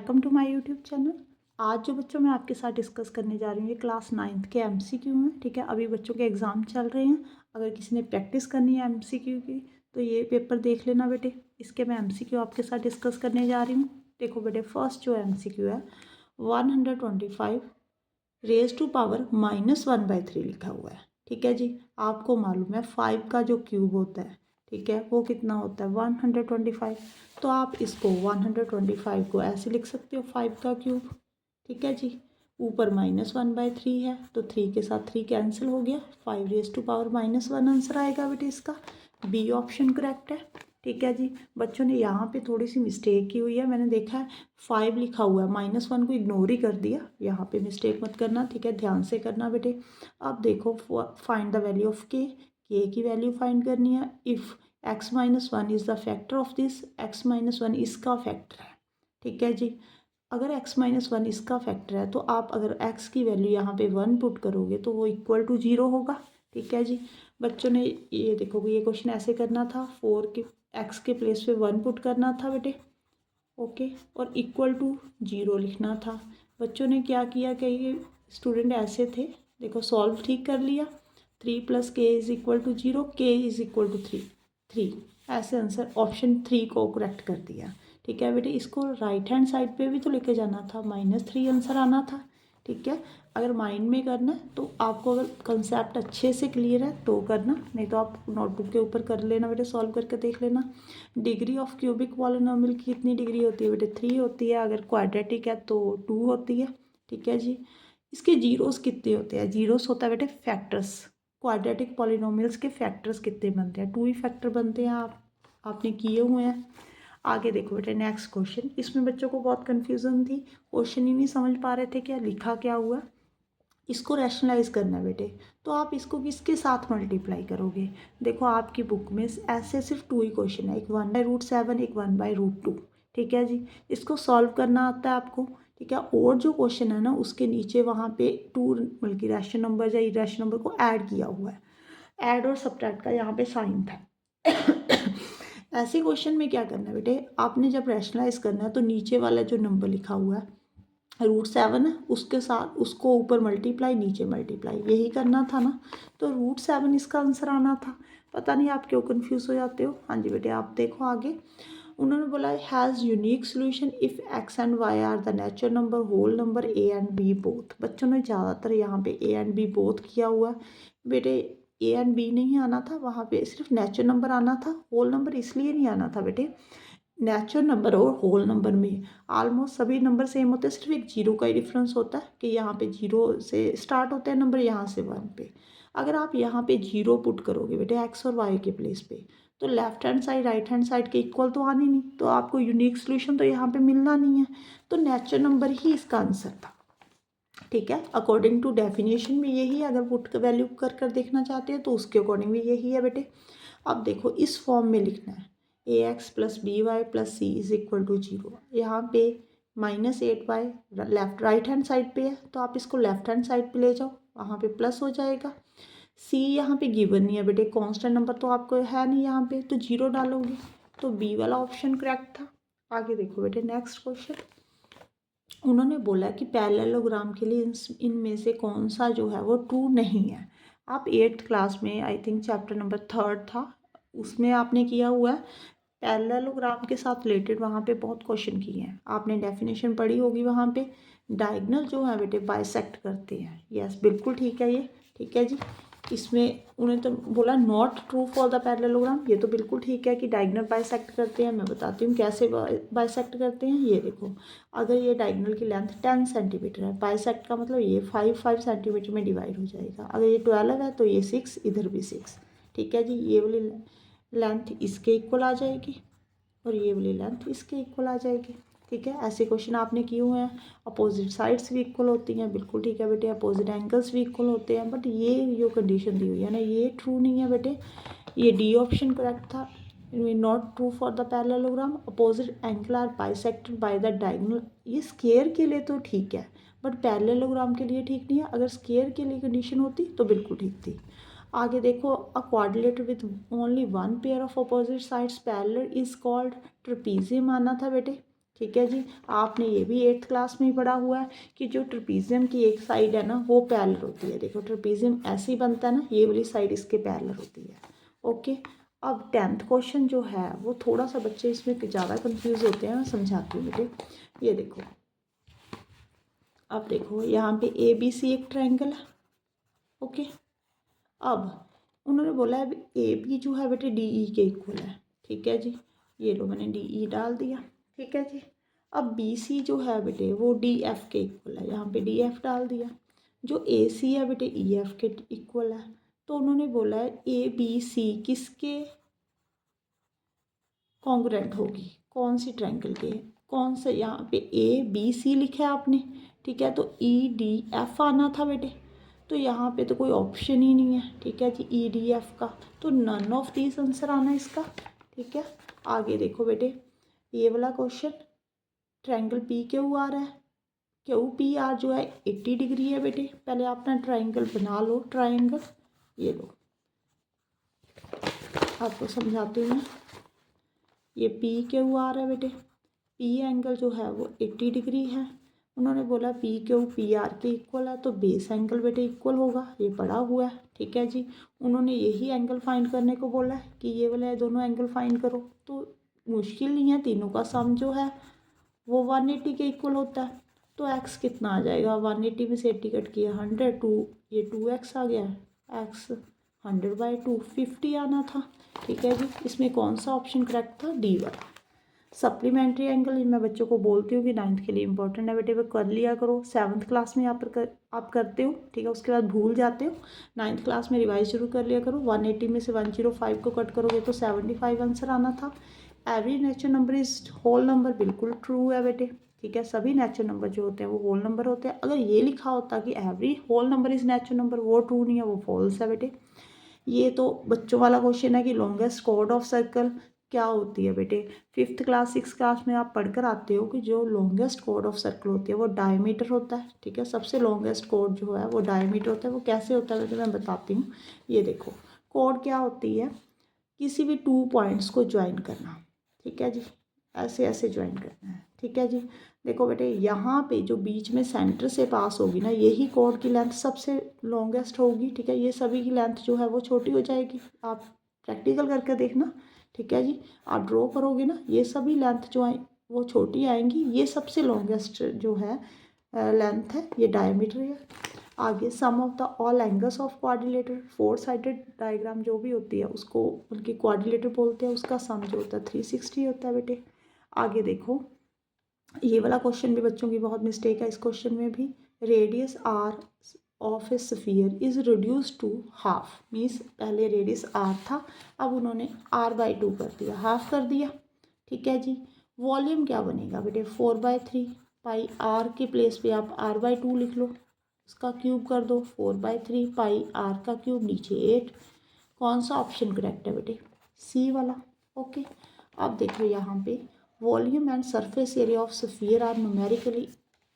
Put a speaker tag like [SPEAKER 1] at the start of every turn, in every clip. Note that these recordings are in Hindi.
[SPEAKER 1] Welcome to my YouTube channel. आज जो बच्चों मैं आपके साथ डिस्कस करने जा रही हूँ ये क्लास 9th के एमसीक्यू हैं। ठीक है, अभी बच्चों के एग्ज़ाम चल रहे हैं। अगर किसी ने प्रैक्टिस करनी है एमसीक्यू की तो ये पेपर देख लेना बेटे। इसके मैं एमसीक्यू आपके साथ डिस्कस करने जा रही हूँ। देखो बेटे, फर्स्ट जो एमसीक्यू है 125 रेज टू पावर -1/3 लिखा हुआ है। ठीक है जी, आपको मालूम है 5 का जो क्यूब होता है, ठीक है, वो कितना होता है 125। तो आप इसको 125 को ऐसे लिख सकते हो 5 का क्यूब। ठीक है जी, ऊपर -1/3 है तो 3 के साथ 3 कैंसिल हो गया, 5 रेज टू पावर -1 आंसर आएगा बेटे इसका। बी ऑप्शन करेक्ट है। ठीक है जी, बच्चों ने यहाँ पे थोड़ी सी मिस्टेक की हुई है, मैंने देखा है 5 लिखा हुआ है, -1 को इग्नोर ही कर दिया। यहाँ पे मिस्टेक मत करना, ठीक है, ध्यान से करना बेटे। अब देखो फाइंड द वैल्यू ऑफ के की वैल्यू फाइंड करनी है। If x-1 is the factor of this, x-1 इसका फैक्टर है। ठीक है जी, अगर x-1 इसका फैक्टर है तो आप अगर x की वैल्यू यहाँ पे 1 पुट करोगे तो वो इक्वल टू 0 होगा। ठीक है जी, बच्चों ने ये देखो ये क्वेश्चन ऐसे करना था, 4 के x के प्लेस पे 1 पुट करना था बेटे। ओके, और इक्वल टू 0 लिखना था। बच्चों ने क्या किया कि ये स्टूडेंट ऐसे थे, देखो सॉल्व ठीक कर लिया, 3 + k is equal to 0, k is equal to 3 ऐसे आंसर ऑप्शन 3 को करेक्ट कर दिया। ठीक है बेटे, इसको राइट हैंड साइड पे भी तो लेके जाना था, -3 आंसर आना था। ठीक है, अगर माइंड में करना है तो आपको अगर कंसेप्ट अच्छे से क्लियर है तो करना, नहीं तो आप नोटबुक के ऊपर कर लेना बेटे, सॉल्व करके देख लेना। डिग्री ऑफ क्यूबिक पॉलिनोमियल की कितनी डिग्री होती है बेटे, 3 होती है। अगर क्वाड्रेटिक है तो 2 होती है। ठीक है जी, इसके जीरोस कितने होते हैं, जीरोस होता है बेटे फैक्टर्स। क्वाड्रेटिक पॉलिनोमियल्स के फैक्टर्स कितने बनते हैं, 2 ही फैक्टर बनते हैं। आपने किए हुए हैं। आगे देखो बेटे नेक्स्ट क्वेश्चन, इसमें बच्चों को बहुत कन्फ्यूज़न थी, क्वेश्चन ही नहीं समझ पा रहे थे क्या लिखा क्या हुआ। इसको रैशनलाइज करना है बेटे, तो आप इसको किसके साथ मल्टीप्लाई करोगे। देखो आपकी बुक में ऐसे सिर्फ 2 ही क्वेश्चन है, एक 1/√7, एक 1/√2। ठीक है जी, इसको सॉल्व करना आता है आपको। ठीक है, और जो क्वेश्चन है ना उसके नीचे वहाँ पे 2 बल्कि रैशनल नंबर या इरेशनल नंबर को ऐड किया हुआ है, ऐड और सब्ट्रैक्ट का यहाँ पे साइन था। ऐसे क्वेश्चन में क्या करना है बेटे, आपने जब रैशनलाइज करना है तो नीचे वाला जो नंबर लिखा हुआ है √7 है उसके साथ उसको ऊपर मल्टीप्लाई नीचे मल्टीप्लाई, यही करना था ना। तो √7 इसका आंसर आना था। पता नहीं आप क्यों कंफ्यूज हो जाते हो। हाँ जी बेटे, आप देखो आगे उन्होंने बोला has unique solution if x and y are the natural number, whole number a and b both. बच्चों ने ज़्यादातर यहाँ पे a एंड b बोथ किया हुआ है बेटे। a एंड b नहीं आना था, वहाँ पे सिर्फ नेचुरल नंबर आना था, होल नंबर इसलिए नहीं आना था बेटे। नेचुरल नंबर और होल नंबर में ऑलमोस्ट सभी नंबर सेम होते हैं, सिर्फ एक जीरो का ही डिफरेंस होता है कि यहाँ पे 0 से स्टार्ट होते हैं नंबर, यहाँ से 1 पे। अगर आप यहाँ पे 0 पुट करोगे बेटे x और y के प्लेस पे तो left hand side right hand side के इक्वल तो आनी नहीं, तो आपको यूनिक सोल्यूशन तो यहाँ पे मिलना नहीं है। तो नेचुरल नंबर ही इसका आंसर था। ठीक है, अकॉर्डिंग टू डेफिनेशन भी यही है, अगर पुट का वैल्यू कर देखना चाहते हैं तो उसके अकॉर्डिंग भी यही है बेटे। अब देखो इस फॉर्म में लिखना है ax + by + c is equal to 0। यहाँ पे -8y left right hand side पे है तो आप इसको लेफ्ट हैंड साइड पे ले जाओ, वहाँ पे प्लस हो जाएगा। c यहाँ पे गिवन नहीं है बेटे, कांस्टेंट नंबर तो आपको है नहीं यहाँ पे, तो 0 डालोगे, तो b वाला ऑप्शन करेक्ट था। आगे देखो बेटे नेक्स्ट क्वेश्चन, उन्होंने बोला कि पैरेललोग्राम के लिए इनमें से कौन सा जो है वो ट्रू नहीं है। आप 8th क्लास में आई थिंक चैप्टर नंबर 3 था, उसमें आपने किया हुआ है पैरेललोग्राम के साथ रिलेटेड, वहाँ पे बहुत क्वेश्चन किए हैं, आपने डेफिनेशन पढ़ी होगी। वहाँ पे डायगोनल जो है बेटे बाइसेक्ट करते हैं, यस बिल्कुल ठीक है ये। ठीक है जी, इसमें उन्हें तो बोला not true for the parallelogram, ये तो बिल्कुल ठीक है कि डायगोनल बाइसेक्ट करते हैं। मैं बताती हूँ कैसे बाइसेक्ट करते हैं। ये देखो, अगर ये डायगोनल की लेंथ 10 सेंटीमीटर है, बाइसेक्ट का मतलब ये 5 सेंटीमीटर में डिवाइड हो जाएगा। अगर ये 12 है तो ये 6, इधर भी 6। ठीक है जी, ये वाली लेंथ इसके इक्वल आ जाएगी और ये वाली लेंथ इसके इक्वल आ जाएगी। ठीक है, ऐसे क्वेश्चन आपने किए हुए हैं। अपोजिट साइड्स भी इक्वल होती हैं, बिल्कुल ठीक है बेटे, अपोजिट एंगल्स भी इक्वल होते हैं, बट ये जो कंडीशन दी हुई है ना ये ट्रू नहीं है बेटे। ये डी ऑप्शन करेक्ट था, not true for the parallelogram, opposite angle are bisected by the diagonal. ये स्क्वायर के लिए तो ठीक है बट पैरेललोग्राम के लिए ठीक नहीं है। अगर स्क्वायर के लिए कंडीशन होती तो बिल्कुल ठीक थी। आगे देखो, a quadrilateral with only 1 pair of opposite sides parallel is called trapezium आना था बेटे। ठीक है जी। आपने ये भी 8th क्लास में ही पढ़ा हुआ है कि जो ट्रपीजियम की एक साइड है ना वो पैरेलल होती है। देखो ट्रपीजियम ऐसे ही बनता है ना, ये वाली साइड इसके पैरेलल होती है। ओके, अब 10th क्वेश्चन जो है वो थोड़ा सा बच्चे इसमें ज़्यादा कंफ्यूज होते हैं, मैं समझाती हूँ बेटे। ये देखो, अब देखो यहाँ पे ABC एक ट्रायंगल है। ओके, अब उन्होंने बोला है AB जो है बेटे DE के इक्वल है। ठीक है जी, ये लो मैंने DE डाल दिया। ठीक है जी, अब BC जो है बेटे वो DF के इक्वल है, यहाँ पे DF डाल दिया। जो AC है बेटे EF के इक्वल है। तो उन्होंने बोला है ABC किसके कॉन्ग्रुएंट होगी, कौन सी ट्रायंगल के, कौन सा, यहाँ पे ABC लिखा है आपने। ठीक है, तो EDF आना था बेटे, तो यहाँ पे तो कोई ऑप्शन ही नहीं है। ठीक है जी, EDF का, तो नन ऑफ दीज आंसर आना इसका। ठीक है, आगे देखो बेटे, ये वाला क्वेश्चन, ट्रायंगल PQR है। QPR जो है 80 डिग्री है बेटे। पहले अपना ट्रायंगल बना लो, ट्रायंगल ये लो, आपको समझाती हूँ मैं। ये PQR है बेटे, P एंगल जो है वो 80 डिग्री है। उन्होंने बोला PQPR के इक्वल है, तो बेस एंगल बेटे इक्वल होगा, ये पड़ा हुआ है। ठीक है जी, उन्होंने यही एंगल फाइंड करने को बोला है कि ये वाले दोनों एंगल फाइंड करो। तो मुश्किल नहीं है, तीनों का सम जो है वो 180 के इक्वल होता है। तो x कितना आ जाएगा, 180 में से 80 कट किया 100, ये 2x आ गया, x 100/2 50 आना था। ठीक है जी, इसमें कौन सा ऑप्शन करेक्ट था, D वाला। सप्लीमेंट्री एंगल मैं बच्चों को बोलती हूँ कि 9th के लिए इंपॉर्टेंट है बेटे, वो कर लिया करो। 7th क्लास में आप करते हो, ठीक है, उसके बाद भूल जाते हो। 9th क्लास में रिवाइज जरूर कर लिया करो। 180 में से 105 को कट करोगे तो 75 आंसर आना था। Every natural number is whole number, बिल्कुल ट्रू है बेटे। ठीक है, सभी नेचुरल नंबर जो होते हैं वो होल नंबर होते हैं। अगर ये लिखा होता कि every whole number is natural number, वो ट्रू नहीं है, वो फॉल्स है बेटे। ये तो बच्चों वाला क्वेश्चन है कि लॉन्गेस्ट कॉर्ड ऑफ सर्कल क्या होती है बेटे। 5th क्लास 6th क्लास में आप पढ़कर आते हो कि जो लॉन्गेस्ट कॉर्ड ऑफ सर्कल होती है वो डायमीटर होता है। ठीक है, सबसे लॉन्गेस्ट कॉर्ड जो है वो डायमीटर होता है। वो कैसे होता है बेटे, मैं बताती हूँ। ये देखो, कॉर्ड क्या होती है, किसी भी 2 पॉइंट्स को ज्वाइन करना। ठीक है जी, ऐसे ऐसे ज्वाइन करना है। ठीक है जी, देखो बेटे, यहाँ पे जो बीच में सेंटर से पास होगी ना, यही कॉर्ड की लेंथ सबसे लॉन्गेस्ट होगी। ठीक है, ये सभी की लेंथ जो है वो छोटी हो जाएगी। आप प्रैक्टिकल करके देखना। ठीक है जी, आप ड्रॉ करोगे ना, ये सभी लेंथ जो है वो छोटी आएंगी। ये सबसे लॉन्गेस्ट जो है लेंथ है, ये डायमीटर है। आगे sum of the all angles of quadrilateral, 4 sided diagram जो भी होती है उसको उनकी क्वाड्रिलेटर बोलते हैं, उसका सम जो होता है 360 होता है बेटे। आगे देखो, ये वाला क्वेश्चन भी बच्चों की बहुत मिस्टेक है इस क्वेश्चन में भी। Radius r of a sphere is reduce to half, means पहले रेडियस r था, अब उन्होंने r/2 कर दिया, हाफ कर दिया। ठीक है जी, वॉल्यूम क्या बनेगा बेटे, 4/3 पाई, r के प्लेस पे आप r/2 लिख लो, इसका क्यूब कर दो, 4/3 पाई r का क्यूब, नीचे 8। कौन सा ऑप्शन करेक्ट है बेटे, C वाला। ओके, अब देखो यहाँ पे volume and surface area of sphere are numerically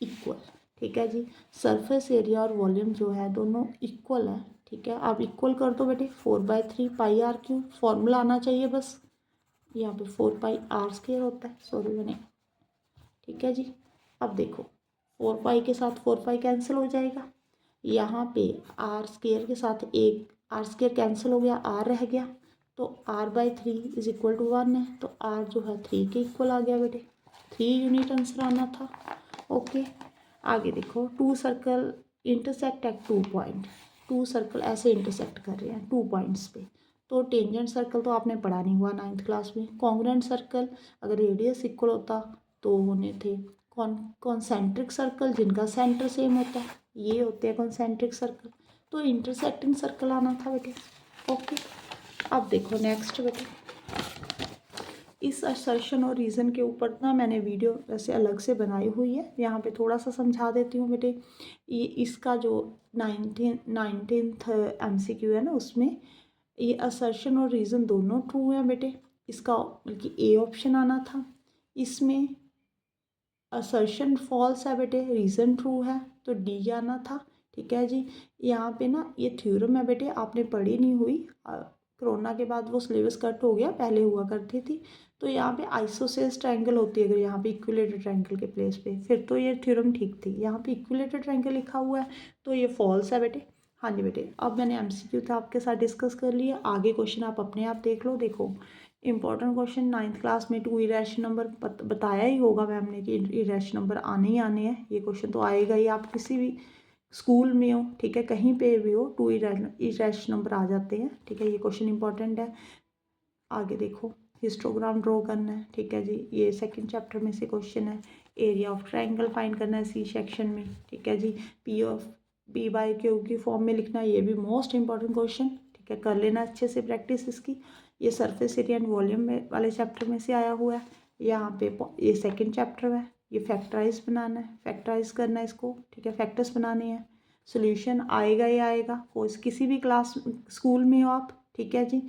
[SPEAKER 1] equal. ठीक है जी, सरफेस एरिया और वॉल्यूम जो है दोनों इक्वल है। ठीक है, आप इक्वल कर दो बेटे, 4/3 पाई r क्यूब, फॉर्मूला आना चाहिए बस। यहाँ पे 4πr² होता है, सॉरी मैंने। ठीक है जी, अब देखो 4π के साथ 4π कैंसिल हो जाएगा। यहाँ पे r² के साथ एक r² कैंसिल हो गया, r रह गया, तो r/3 इज इक्वल टू 1 है, तो r जो है 3 के इक्वल आ गया बेटे। 3 यूनिट आंसर आना था। ओके, आगे देखो, 2 circle intersect at 2 point. 2 circle ऐसे इंटरसेक्ट कर रहे हैं 2 पॉइंट्स पे, तो टेंजेंट सर्कल तो आपने पढ़ा नहीं हुआ 9th क्लास में। कॉन्ग्रुएंट सर्कल अगर रेडियस इक्वल होता तो होने थे। कॉन्सेंट्रिक सर्कल जिनका सेंटर सेम होता है, ये होते हैं कॉन्सेंट्रिक सर्कल। तो इंटरसेक्टिंग सर्कल आना था बेटे। ओके, अब देखो नेक्स्ट बेटे, इस असर्शन और रीज़न के ऊपर ना मैंने वीडियो वैसे अलग से बनाई हुई है, यहाँ पे थोड़ा सा समझा देती हूँ बेटे। ये इसका जो 19th MCQ है ना, उसमें ये असर्शन और रीज़न दोनों ट्रू हैं बेटे। इसका बल्कि ए ऑप्शन आना था, इसमें असर्शन फॉल्स है बेटे, रीज़न ट्रू है, तो डी आना था। ठीक है जी, यहाँ पे ना ये थ्योरम है बेटे, आपने पढ़ी नहीं हुई, कोरोना के बाद वो सिलेबस कट हो गया, पहले हुआ करती थी। तो यहाँ पे आइसोसेल्स ट्रायंगल होती है अगर यहाँ पे इक्विलेटरल ट्रायंगल के प्लेस पे, फिर तो ये थ्योरम ठीक थी। यहाँ पे इक्विलेटरल ट्रायंगल लिखा हुआ है तो ये फॉल्स है बेटे। हाँ जी बेटे, अब मैंने MCQ था आपके साथ डिस्कस कर लिया। आगे क्वेश्चन आप अपने आप देख लो। देखो इंपॉर्टेंट क्वेश्चन 9th क्लास में 2 इरेशनल नंबर बताया ही होगा मैम ने कि इरेशनल नंबर आने ही आने हैं। ये क्वेश्चन तो आएगा ही, आप किसी भी स्कूल में हो, ठीक है, कहीं पे भी हो, 2 इरेशनल नंबर आ जाते हैं, ठीक है। ये क्वेश्चन इंपॉर्टेंट है। आगे देखो हिस्टोग्राम ड्रॉ करना है, ठीक है जी, ये सेकंड चैप्टर में से क्वेश्चन है। एरिया ऑफ ट्रायंगल फाइंड करना है सी सेक्शन में, ठीक है जी। P/Q की फॉर्म में लिखना है, ये भी मोस्ट इंपॉर्टेंट क्वेश्चन, ठीक है, कर लेना अच्छे से प्रैक्टिस इसकी। ये सरफेस एरिया एंड वॉल्यूम वाले चैप्टर में से आया हुआ है। यहाँ पे ये सेकेंड चैप्टर है। ये फैक्टराइज बनाना है, फैक्टराइज करना है इसको, ठीक है, फैक्टर्स बनाने हैं। सोल्यूशन आएगा ही आएगा, कोई किसी भी क्लास स्कूल में हो आप, ठीक है जी,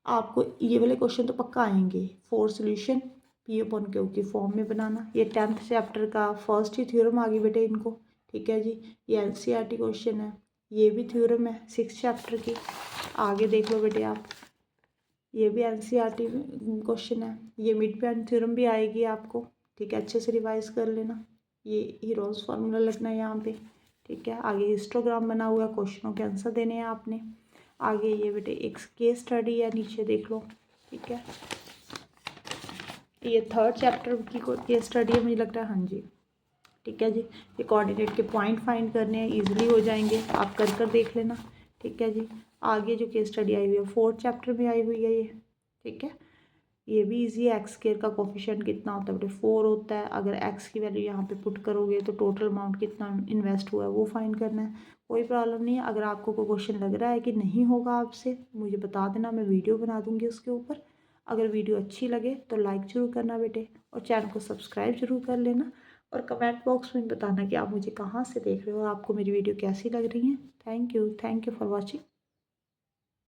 [SPEAKER 1] आपको ये वाले क्वेश्चन तो पक्का आएंगे। फोर सोल्यूशन P/Q की फॉर्म में बनाना। ये 10th चैप्टर का फर्स्ट ही थ्योरम आ गई बेटे इनको, ठीक है जी। ये NCERT क्वेश्चन है, ये भी थ्योरम है 6th चैप्टर की। आगे देख लो बेटे आप, ये भी NCERT क्वेश्चन है। ये मिड पॉइंट थ्योरम भी आएगी आपको, ठीक है, अच्छे से रिवाइज कर लेना। ये हीरोज फार्मूला लगना है यहाँ पे, ठीक है। आगे हिस्टोग्राम बना हुआ है, क्वेश्चनों के आंसर देने हैं आपने। आगे ये बेटे एक केस स्टडी है, नीचे देख लो, ठीक है। ये 3rd चैप्टर की केस स्टडी है मुझे लग रहा है, हाँ जी, ठीक है जी। ये कोऑर्डिनेट के पॉइंट फाइंड करने हैं, इजीली हो जाएंगे, आप कर देख लेना, ठीक है जी। आगे जो केस स्टडी आई हुई है 4th चैप्टर में आई हुई है ये, ठीक है। ये भी इजी है। एक्स स्क्वायर का कोफिशिएंट कितना होता है बेटे 4 होता है। अगर एक्स की वैल्यू यहाँ पे पुट करोगे तो टोटल अमाउंट कितना इन्वेस्ट हुआ है वो फाइंड करना है। कोई प्रॉब्लम नहीं है। अगर आपको कोई क्वेश्चन लग रहा है कि नहीं होगा आपसे, मुझे बता देना, मैं वीडियो बना दूँगी उसके ऊपर। अगर वीडियो अच्छी लगे तो लाइक ज़रूर करना बेटे, और चैनल को सब्सक्राइब जरूर कर लेना। और कमेंट बॉक्स में बताना कि आप मुझे कहाँ से देख रहे हो और आपको मेरी वीडियो कैसी लग रही है। Thank you for watching.